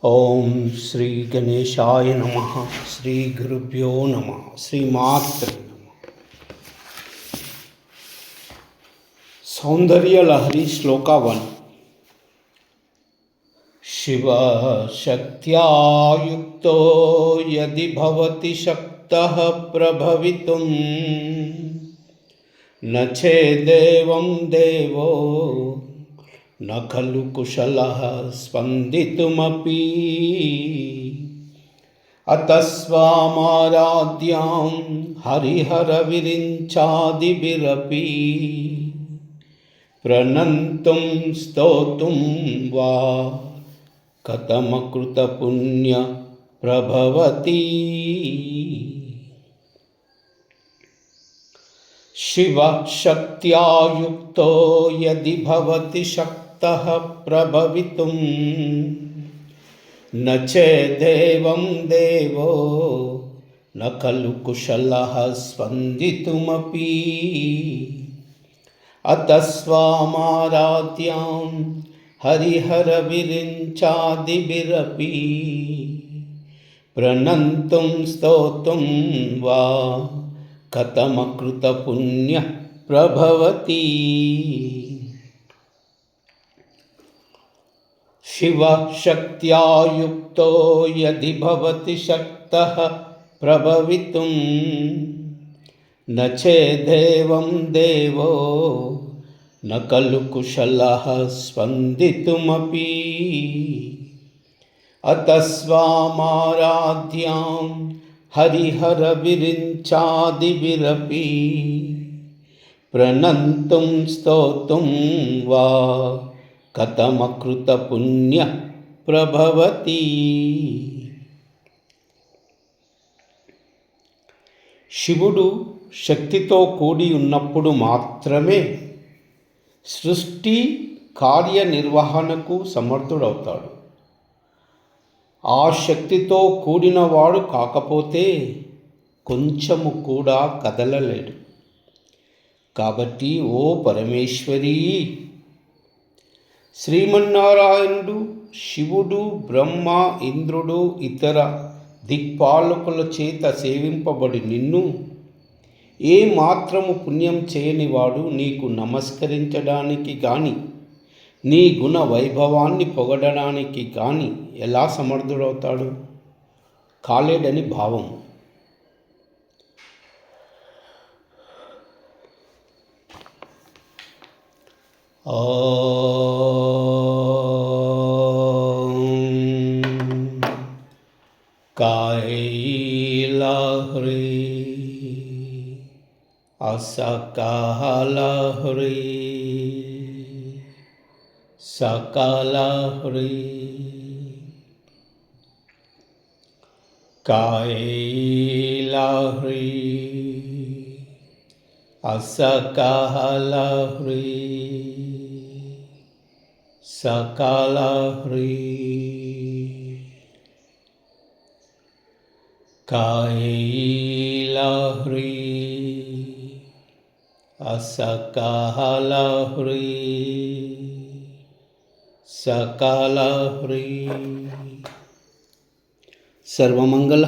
ఓం శ్రీ గణేశాయ నమః. శ్రీ గురుభ్యో నమః. శ్రీమాత్రే నమః. సౌందర్యలహరి శ్లోక 1. శివశక్త్యా యుక్తో యది భవతి శక్తః ప్రభవితుం న చేదేవం దేవో న ఖలు కుశలః స్పందితుమపి అతస్వామారాధ్యాం హరిహర విరించాదిభిరపి ప్రణంతుం స్తోతుం వా కథమకృత పుణ్య ప్రభవతి. శివశక్త్యా యుక్తో యది భవతి శక్తః ప్రభవితుం న చేదేవం దేవో న ఖలు కుశలః స్పందితుమపి అతస్వామారాధ్యాం హరిహర విరించాదిభిరపి ప్రణంతుం స్తోతుం వా కథమకృత పుణ్య ప్రభవతి. శివశక్త్యా యుక్తో యది భవతి శక్తః ప్రభవితుం న చేదేవం దేవో న ఖలు కుశలః స్పందితుమపి అతస్వామారాధ్యాం హరిహర విరించాదిభిరపి ప్రణంతుం స్తోతుం వా కథమకృత పుణ్య ప్రభవతి. శివుడు శక్తితో కూడి ఉన్నప్పుడు మాత్రమే సృష్టి కార్యనిర్వహణకు సమర్థుడవుతాడు. ఆ శక్తితో కూడినవాడు కాకపోతే కొంచెము కూడా కదలలేడు. కాబట్టి ఓ పరమేశ్వరీ, శ్రీమన్నారాయణుడు, శివుడు, బ్రహ్మ, ఇంద్రుడు, ఇతర దిక్పాలకుల చేత సేవింపబడి నిన్ను ఏ మాత్రము పుణ్యం చేయనివాడు నీకు నమస్కరించడానికి కానీ నీ గుణ వైభవాన్ని పొగడడానికి కానీ ఎలా సమర్థుడవుతాడు? కాలేడని భావం. కాయలహరి అసకాలహరి సకాలహరి కాయలహరి అసకాలహరి సకాలహరి కాయలహరి అసకాలహరి సకాలహరి. సర్వమంగళ